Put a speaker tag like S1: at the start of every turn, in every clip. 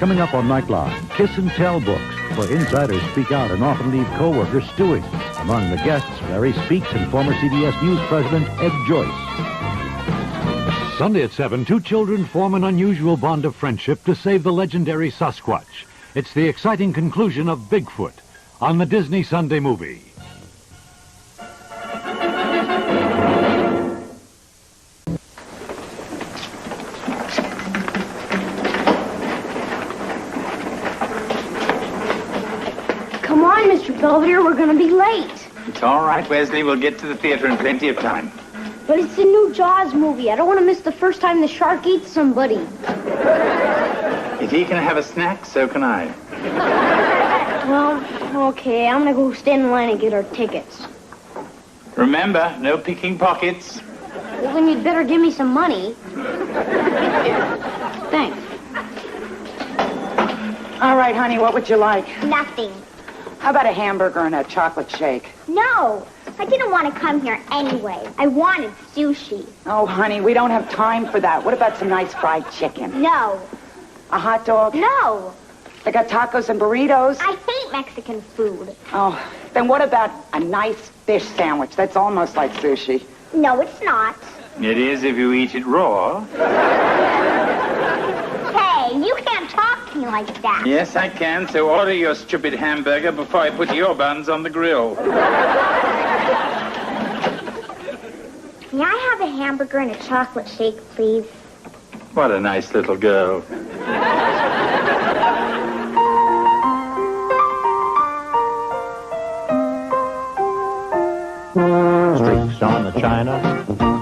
S1: Coming up on Nightline, Kiss and Tell books, where insiders speak out and often leave co-workers stewing. Among the guests, Larry Speaks and former CBS News president Ed Joyce. Sunday at 7, two children form an unusual bond of friendship to save the legendary Sasquatch. It's the exciting conclusion of Bigfoot on the Disney Sunday Movie.
S2: Come on, Mr. Belvedere, we're going to be late.
S3: It's all right, Wesley. We'll get to the theater in plenty of time.
S2: But it's the new Jaws movie. I don't want to miss the first time the shark eats somebody.
S3: If he can have a snack, so can I.
S2: Well, okay, I'm going to go stand in line and get our tickets.
S3: Remember, no picking pockets.
S2: Well, then you'd better give me some money. Thanks.
S4: All right, honey, what would you like?
S5: Nothing.
S4: How about a hamburger and a chocolate shake?
S5: No, I didn't want to come here anyway. I wanted sushi.
S4: Oh, honey, we don't have time for that. What about some nice fried chicken?
S5: No.
S4: A hot dog?
S5: No.
S4: They got tacos and burritos?
S5: I hate Mexican food.
S4: Oh, then what about a nice fish sandwich? That's almost like sushi.
S5: No, it's not.
S3: It is if you eat it raw.
S5: Hey, you can't talk to me like that.
S3: Yes, I can, so order your stupid hamburger before I put your buns on the grill.
S5: May I have a hamburger and a chocolate shake, please?
S3: What a nice little girl.
S1: Streaks on the china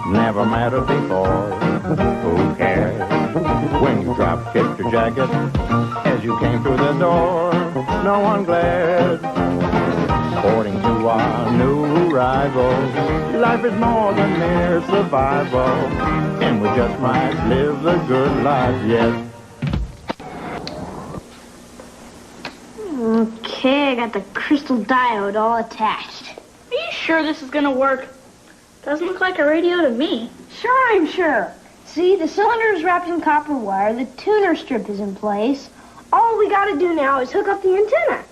S1: never mattered before. Who cares when you drop kicked your jacket as you came through the door? No one glared. According to our new rival, life is more than mere survival, and we just might live the good life yet.
S2: Okay, I got the crystal diode all attached.
S6: Are you sure this is gonna work? Doesn't look like a radio to me.
S2: Sure, I'm sure. See, the cylinder is wrapped in copper wire, the tuner strip is in place. All we gotta do now is hook up the antenna.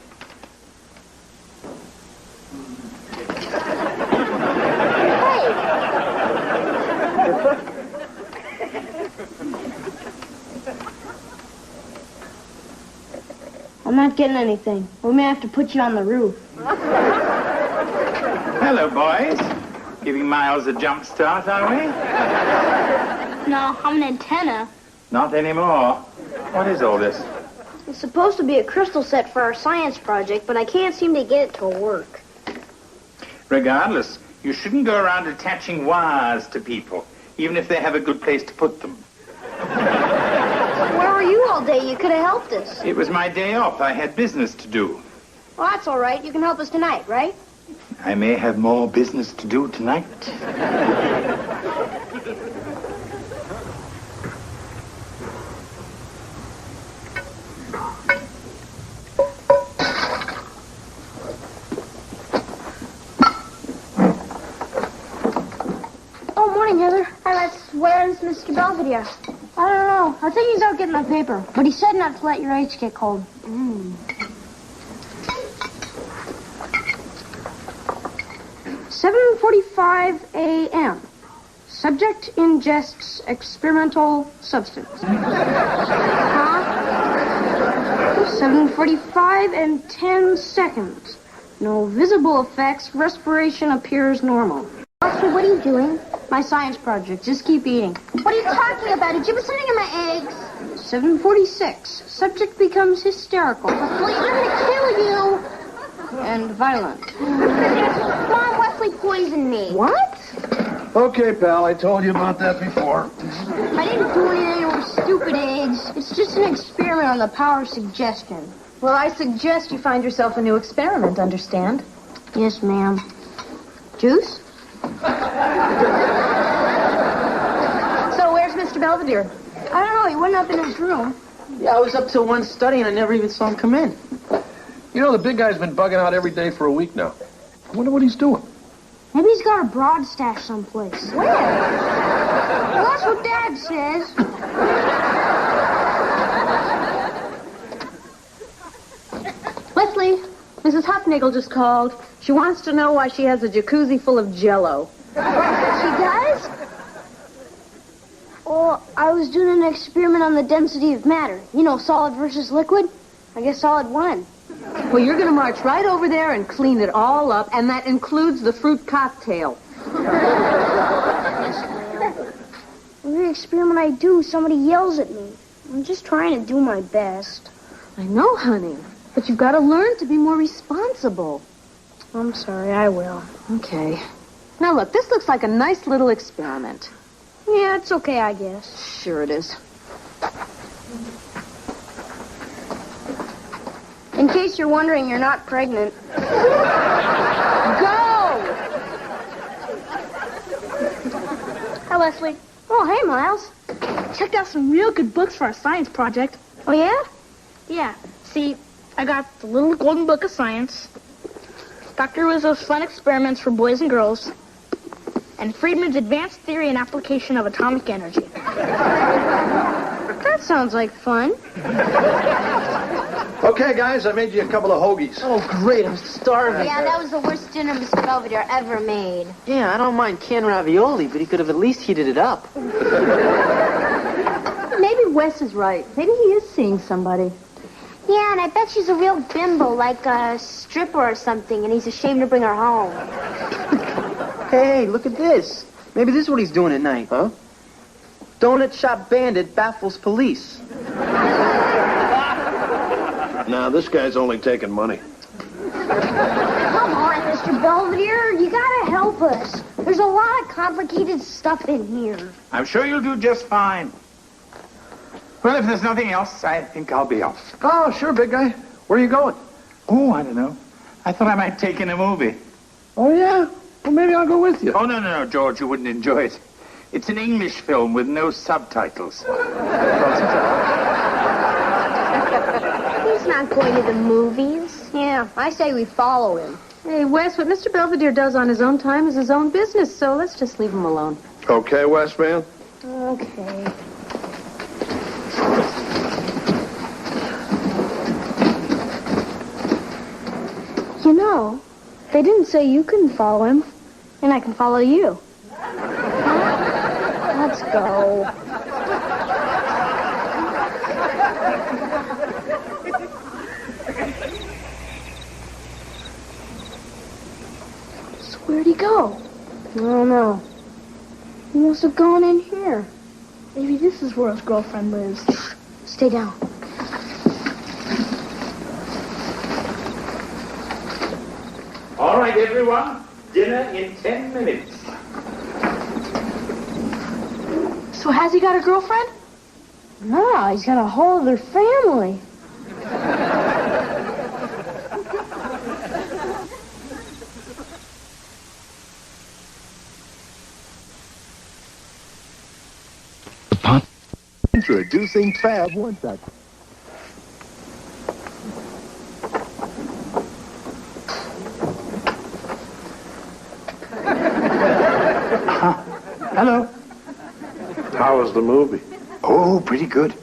S2: I'm not getting anything. We may have to put you on the roof.
S3: Hello, boys. Giving Miles a jump start, are we?
S2: No, I'm an antenna.
S3: Not anymore. What is all this?
S2: It's supposed to be a crystal set for our science project, but I can't seem to get it to work.
S3: Regardless, you shouldn't go around attaching wires to people, even if they have a good place to put them.
S2: Where were you all day? You could have helped us.
S3: It was my day off. I had business to do.
S2: Well, that's all right. You can help us tonight, right?
S3: I may have more business to do tonight.
S2: Oh, morning, Heather.
S5: Where's Mr. Belvedere?
S2: I don't know. I think he's out getting the paper, but he said not to let your eggs get cold. 7:45 a.m. Subject ingests experimental substance. Huh? 7:45 and 10 seconds. No visible effects. Respiration appears normal.
S5: Archie, what are you doing?
S2: My science project. Just keep eating.
S5: What are you talking about? Did you put something in my eggs?
S2: 7:46. Subject becomes hysterical
S5: Wait, I'm gonna kill you.
S2: and violent.
S5: Mom, Wesley poisoned me.
S2: What?
S7: Okay, pal, I told you about that before.
S2: I didn't do anything with stupid eggs. It's just an experiment on the power of suggestion.
S8: Well, I suggest you find yourself a new experiment, understand?
S2: Yes, ma'am. Juice?
S8: So where's Mr. Belvedere?
S2: I don't know. He went up in his room.
S9: Yeah, I was up till 1 studying. I never even saw him come in.
S7: You know, the big guy's been bugging out every day for a week now. I wonder what he's doing.
S2: Maybe he's got a broad stash someplace.
S5: Where?
S2: Well, that's what Dad says.
S8: Mrs. Hufnagel just called. She wants to know why she has a jacuzzi full of Jell-O.
S2: She does? Well, I was doing an experiment on the density of matter. You know, solid versus liquid. I guess solid won.
S8: Well, you're going to march right over there and clean it all up, and that includes the fruit cocktail.
S2: Every experiment I do, somebody yells at me. I'm just trying to do my best.
S8: I know, honey, but you've got to learn to be more responsible.
S2: I'm sorry, I will.
S8: Okay. Now, look, this looks like a nice little experiment.
S2: Yeah, it's okay, I guess.
S8: Sure it is.
S2: In case you're wondering, you're not pregnant.
S8: Go!
S6: Hi, Leslie.
S2: Oh, hey, Miles.
S6: Checked out some real good books for our science project.
S2: Oh, yeah?
S6: Yeah. See, I got the Little Golden Book of Science, Dr. Rizzo's Fun Experiments for Boys and Girls, and Friedman's Advanced Theory and Application of Atomic Energy.
S2: That sounds like fun.
S7: Okay, guys, I made you a couple of hoagies.
S9: Oh, great. I'm starving.
S5: Yeah, that was the worst dinner Mr. Belvedere ever made.
S9: Yeah, I don't mind canned ravioli, but he could have at least heated it up.
S8: Maybe Wes is right. Maybe he is seeing somebody.
S5: Yeah, and I bet she's a real bimbo, like a stripper or something, and he's ashamed to bring her home.
S9: Hey, look at this. Maybe this is what he's doing at night.
S7: Huh?
S9: Donut shop bandit baffles police.
S7: Nah, this guy's only taking money.
S2: Come on, Mr. Belvedere. You gotta help us. There's a lot of complicated stuff in here.
S3: I'm sure you'll do just fine. Well, if there's nothing else, I think I'll be off.
S7: Oh, sure, big guy. Where are you going?
S3: Oh, I don't know. I thought I might take in a movie.
S7: Oh, yeah? Well, maybe I'll go with you.
S3: Oh, no, George, you wouldn't enjoy it. It's an English film with no subtitles.
S2: He's not going to the movies. Yeah, I say we follow him.
S8: Hey, Wes, what Mr. Belvedere does on his own time is his own business, so let's just leave him alone.
S7: Okay, West man?
S2: Okay. You know, they didn't say you couldn't follow him, and I can follow you. Let's go. So where'd he go? I don't know. He must have gone in here.
S6: Maybe this is where his girlfriend lives.
S2: Stay down.
S3: All right, everyone. Dinner in 10 minutes.
S6: So has he got a girlfriend?
S2: No, he's got a whole other family.
S7: Introducing Fab One Touch.
S3: Hello.
S7: How was the movie?
S3: Oh, pretty good.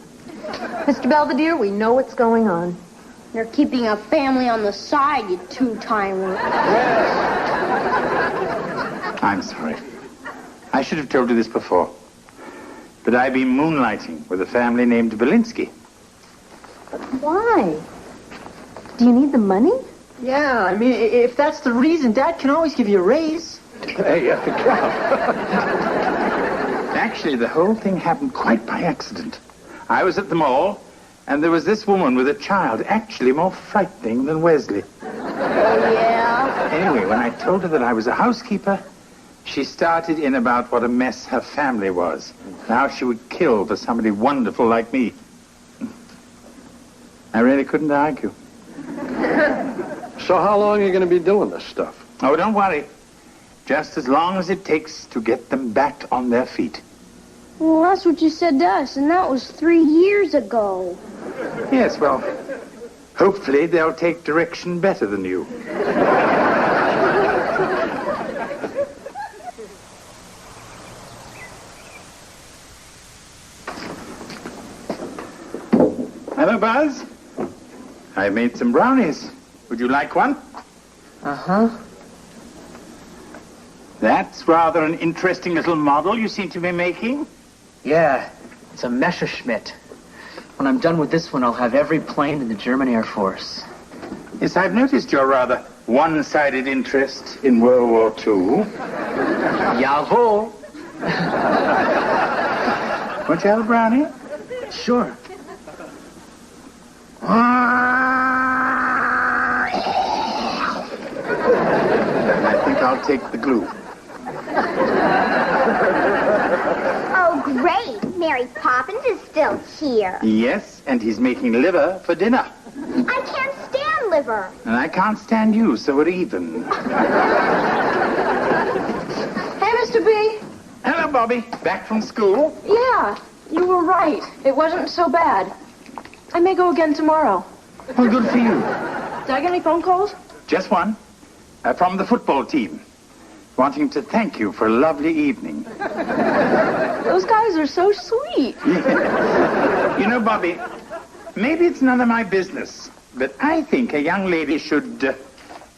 S8: Mr. Belvedere, we know what's going on.
S2: You're keeping a family on the side, you two-timer.
S3: I'm sorry. I should have told you this before. But I've been moonlighting with a family named Belinsky.
S8: Why? Do you need the money?
S9: Yeah, I mean, if that's the reason, Dad can always give you a raise.
S7: Hey,
S3: Actually, the whole thing happened quite by accident. I was at the mall, and there was this woman with a child, actually more frightening than Wesley.
S2: Oh, yeah?
S3: Anyway, when I told her that I was a housekeeper, she started in about what a mess her family was. How she would kill for somebody wonderful like me. I really couldn't argue.
S7: So how long are you going to be doing this stuff?
S3: Oh, don't worry. Just as long as it takes to get them back on their feet.
S2: Well, that's what you said to us, and that was 3 years ago.
S3: Yes, well, hopefully they'll take direction better than you. Hello, Buzz. I made some brownies. Would you like one?
S8: Uh-huh.
S3: That's rather an interesting little model you seem to be making.
S9: Yeah, it's a Messerschmitt. When I'm done with this one, I'll have every plane in the German Air Force.
S3: Yes, I've noticed your rather one-sided interest in World War II.
S9: Jawohl.
S3: Won't you have a brownie?
S9: Sure.
S3: I think I'll take the glue.
S5: Oh, great. Mary Poppins is still here.
S3: Yes, and he's making liver for dinner.
S5: I can't stand liver.
S3: And I can't stand you, so we're even.
S8: Hey, Mr. B.
S3: Hello, Bobby. Back from school?
S8: Yeah, you were right. It wasn't so bad. I may go again tomorrow.
S3: Well, good for you.
S8: Did I get any phone calls?
S3: Just one. From the football team. Wanting to thank you for a lovely evening.
S8: Those guys are so sweet.
S3: You know, Bobby, maybe it's none of my business, but I think a young lady should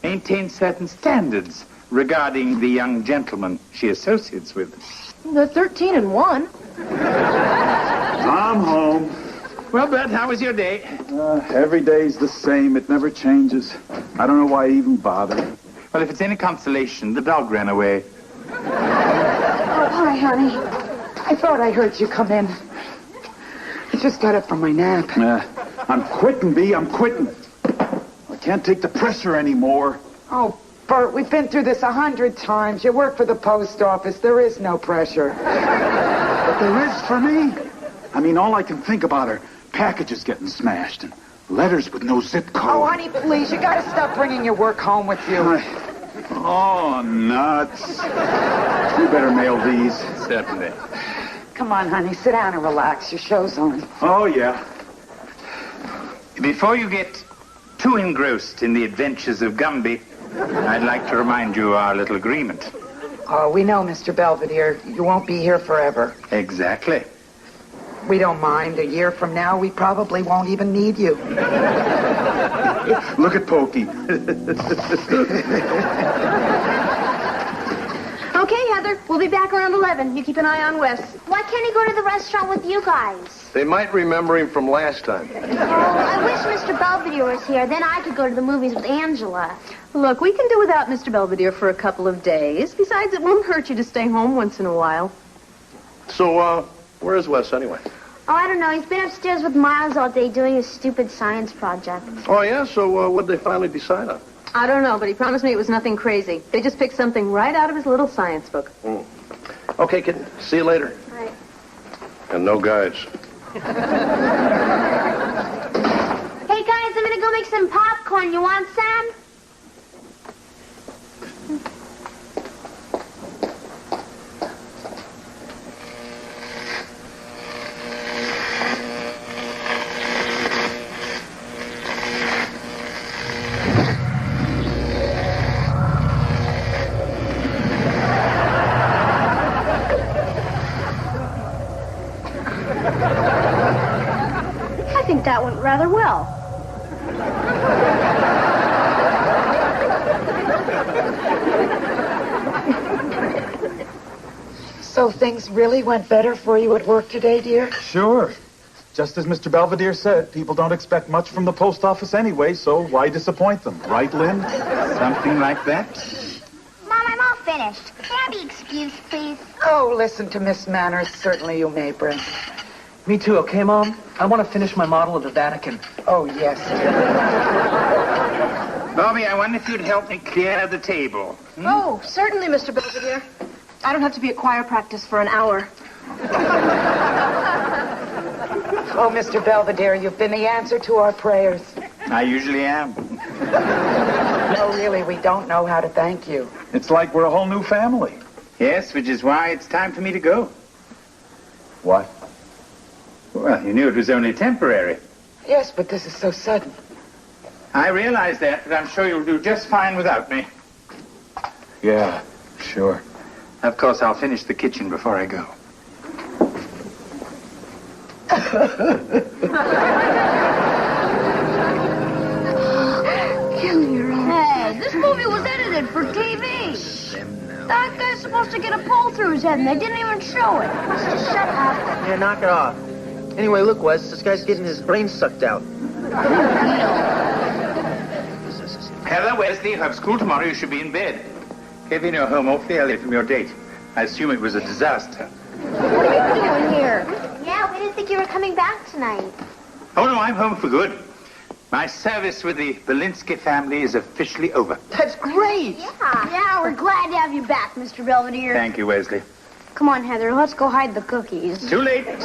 S3: maintain certain standards regarding the young gentleman she associates with.
S8: They're 13 and 1.
S10: I'm home.
S3: Well, Bert, how was your day?
S10: Every day's the same. It never changes. I don't know why I even bother.
S3: Well, if it's any consolation, the dog ran away.
S4: Oh, hi, honey. I thought I heard you come in. I just got up from my nap.
S10: I'm quitting, B. I'm quitting. I can't take the pressure anymore.
S4: Oh, Bert, we've been through this 100 times. You work for the post office. There is no pressure.
S10: But there is for me. I mean, all I can think about are packages getting smashed and letters with no zip code.
S4: Oh, honey, please, you gotta stop bringing your work home with you.
S10: Oh, nuts. You better mail these.
S3: Certainly.
S4: Come on, honey, sit down and relax. Your show's on.
S10: Oh, yeah.
S3: Before you get too engrossed in the adventures of Gumby, I'd like to remind you of our little agreement.
S4: Oh, we know, Mr. Belvedere. You won't be here forever.
S3: Exactly.
S4: We don't mind. A year from now, we probably won't even need you.
S10: Look at Pokey.
S8: Okay, Heather. We'll be back around 11. You keep an eye on Wes.
S5: Why can't he go to the restaurant with you guys?
S7: They might remember him from last time.
S5: Oh, I wish Mr. Belvedere was here. Then I could go to the movies with Angela.
S8: Look, we can do without Mr. Belvedere for a couple of days. Besides, it won't hurt you to stay home once in a while.
S7: So, where's Wes anyway?
S5: Oh, I don't know. He's been upstairs with Miles all day doing his stupid science project.
S7: Oh, yeah? So, what'd they finally decide on?
S8: I don't know, but he promised me it was nothing crazy. They just picked something right out of his little science book.
S7: Okay, kid. See you later.
S5: Right.
S7: And no guys.
S5: Hey, guys, I'm gonna go make some popcorn. You want some?
S2: I think that went rather well.
S4: So things really went better for you at work today, dear?
S10: Sure. Just as Mr. Belvedere said, people don't expect much from the post office anyway, so why disappoint them? Right, Lynn?
S3: Something like that?
S5: Mom, I'm all finished. May I be excused, please?
S4: Oh, listen to Miss Manners. Certainly you may, Brent.
S9: Me too, okay, Mom? I want to finish my model of the Vatican.
S4: Oh, yes.
S3: Bobby, I wonder if you'd help me clear the table.
S8: Oh, certainly, Mr. Belvedere. I don't have to be at choir practice for an hour.
S4: Oh, Mr. Belvedere, you've been the answer to our prayers.
S3: I usually am.
S4: No, really, we don't know how to thank you.
S10: It's like we're a whole new family.
S3: Yes, which is why it's time for me to go.
S10: What?
S3: Well, you knew it was only temporary.
S4: Yes, but this is so sudden.
S3: I realize that, but I'm sure you'll do just fine without me.
S10: Yeah, sure.
S3: Of course, I'll finish the kitchen before I go.
S2: Hey, this movie movie was edited for TV. That guy's supposed to get a pole through his head, and they didn't even show it.
S11: Just shut up. Yeah, knock it off. Anyway, look, Wes, this guy's getting his brains sucked out.
S3: Heather, Wesley, you have school tomorrow. You should be in bed. Kevin, you're home awfully early from your date. I assume it was a disaster.
S5: What are you doing here? Yeah, we didn't think you were coming back tonight.
S3: Oh, no, I'm home for good. My service with the Belinsky family is officially over.
S11: That's great.
S2: Yeah, we're glad to have you back, Mr. Belvedere.
S3: Thank you, Wesley.
S2: Come on, Heather, let's go hide the cookies.
S3: Too late.
S7: All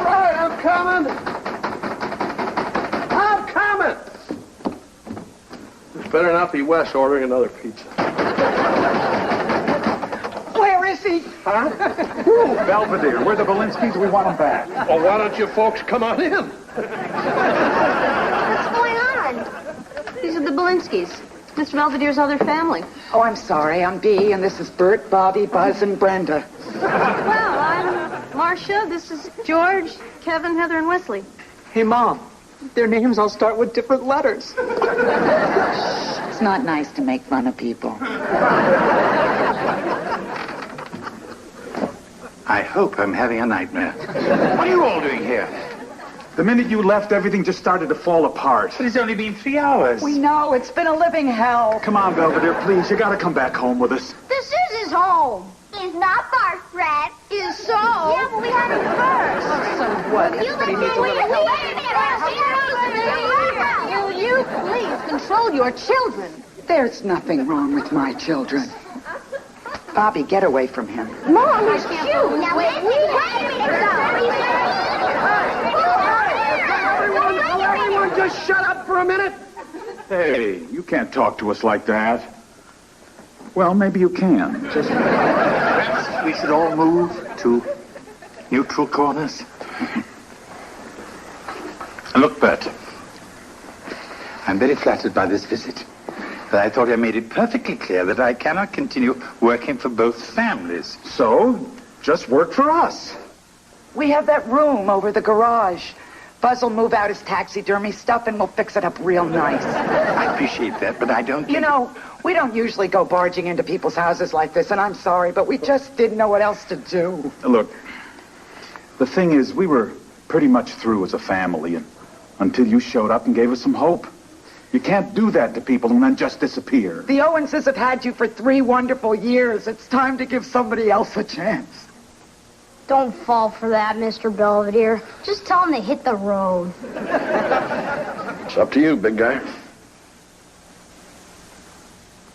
S7: right, I'm coming. It's better not be Wes ordering another pizza.
S4: Where is he?
S7: Huh?
S10: Belvedere, we're the Belinskys. We want him back.
S7: Well, why don't you folks come on in?
S5: What's going on?
S8: These are the Belinskys. Mr. Belvedere's other family.
S4: Oh, I'm sorry. I'm Bea, and this is Bert, Bobby, Buzz, and Brenda.
S8: Well, I'm Marcia. This is George, Kevin, Heather, and Wesley.
S11: Hey, Mom, their names all start with different letters.
S4: It's not nice to make fun of people.
S3: I hope I'm having a nightmare. What are you all doing here?
S10: The minute you left, everything just started to fall apart.
S3: But it's only been 3 hours.
S4: We know. It's been a living hell.
S10: Come on, Belvedere, please. You gotta come back home with us.
S2: This is his home.
S5: He's not far, Fred.
S2: Is so.
S5: Yeah, but we had him first.
S4: So what?
S5: You
S4: Everybody
S5: let
S4: needs a
S5: me
S4: little help.
S8: You please control your children.
S4: There's nothing wrong with my children. Bobby, get away from him.
S2: Mom, he's cute.
S5: Now, we had
S7: Everyone just shut up for a minute.
S10: Hey, you can't talk to us like that. Well, maybe you can. Just...
S3: Perhaps we should all move to neutral corners. And look, Bert, I'm very flattered by this visit. But I thought I made it perfectly clear that I cannot continue working for both families.
S10: So, just work for us.
S4: We have that room over the garage. Buzz will move out his taxidermy stuff, and we'll fix it up real nice.
S3: I appreciate that, but I don't think...
S4: You know, we don't usually go barging into people's houses like this, and I'm sorry, but we just didn't know what else to do.
S10: Look, the thing is, we were pretty much through as a family, and until you showed up and gave us some hope. You can't do that to people and then just disappear.
S4: The Owenses have had you for 3 wonderful years. It's time to give somebody else a chance.
S2: Don't fall for that, Mr. Belvedere. Just tell him to hit the road.
S7: It's up to you, big guy.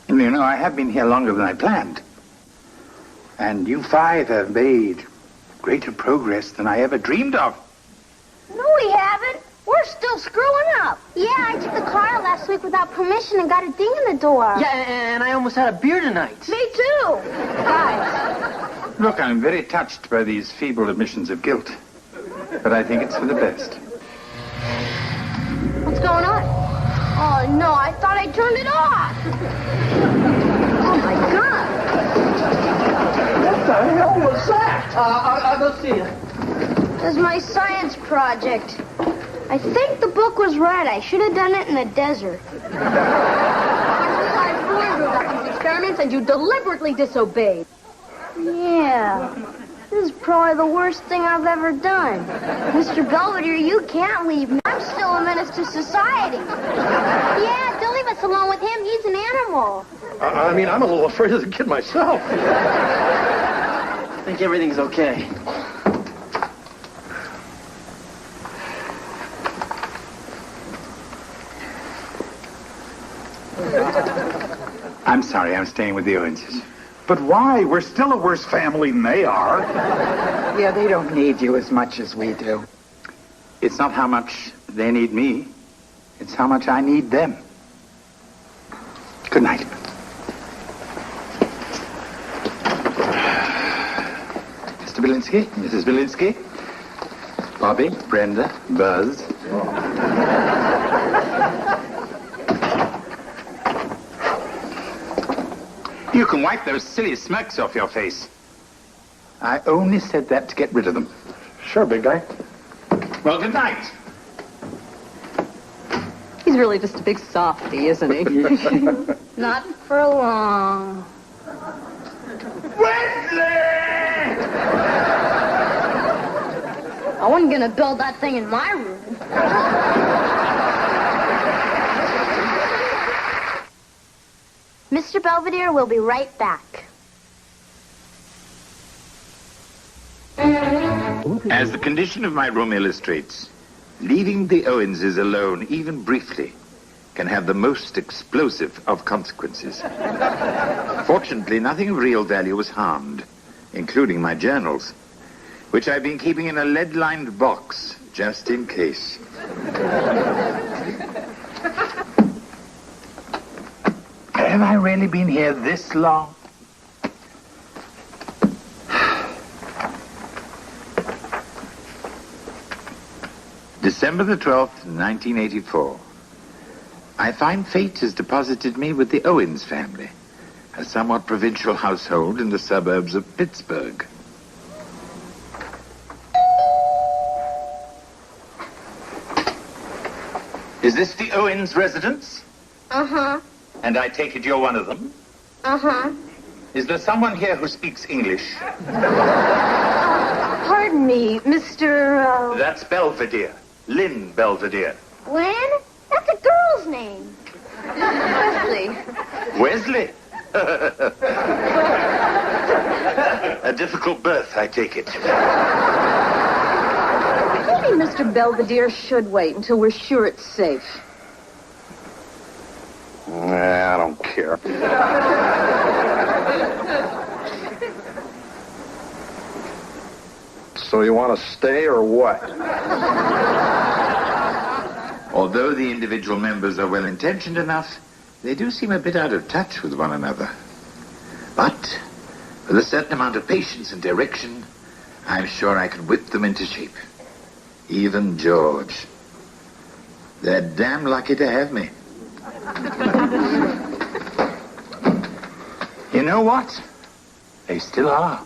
S3: You know, I have been here longer than I planned. And you 5 have made greater progress than I ever dreamed of.
S2: No, we haven't. We're still screwing up.
S5: Yeah, I took the car out last week without permission and got a ding in the door.
S11: Yeah, and I almost had a beer tonight.
S2: Me too. Guys.
S3: Look, I'm very touched by these feeble admissions of guilt. But I think it's for the best.
S2: What's going on? Oh, no, I thought I turned it off. Oh, my God.
S7: What the hell was that? I'll go see you.
S2: This is my science project. I think the book was right. I should have done it in the desert.
S8: I warned you about these experiments, and you deliberately disobeyed.
S2: Yeah. This is probably the worst thing I've ever done. Mr. Belvedere, you can't leave me. I'm still a menace to society.
S5: Yeah, don't leave us alone with him. He's an animal.
S7: I mean, I'm a little afraid of the kid myself.
S11: I think everything's okay.
S3: I'm sorry, I'm staying with the Owenses.
S10: But why? We're still a worse family than they are.
S4: Yeah, they don't need you as much as we do.
S3: It's not how much they need me. It's how much I need them. Good night. Mr. Belinsky, Mrs. Belinsky, Bobby, Brenda, Buzz. You can wipe those silly smirks off your face. I only said that to get rid of them.
S7: Sure, big guy.
S3: Well, good night.
S8: He's really just a big softy, isn't he?
S2: Not for long. I wasn't gonna build that thing in my room.
S5: Mr. Belvedere will be right back.
S3: As the condition of my room illustrates, leaving the Owenses alone, even briefly, can have the most explosive of consequences. Fortunately, nothing of real value was harmed, including my journals, which I've been keeping in a lead-lined box, just in case. Have I really been here this long? December the 12th, 1984. I find fate has deposited me with the Owens family, a somewhat provincial household in the suburbs of Pittsburgh. Is this the Owens residence?
S2: Uh-huh.
S3: And I take it you're one of them?
S2: Uh-huh.
S3: Is there someone here who speaks English?
S2: Pardon me, Mr.
S3: That's Belvedere. Lynn Belvedere.
S5: Lynn? That's a girl's name.
S2: Wesley.
S3: Wesley? A difficult birth, I take it.
S8: Maybe Mr. Belvedere should wait until we're sure it's safe.
S7: Nah, I don't care. So you want to stay or what?
S3: Although the individual members are well-intentioned enough, they do seem a bit out of touch with one another. But with a certain amount of patience and direction, I'm sure I can whip them into shape. Even George. They're damn lucky to have me. You know what? They still are.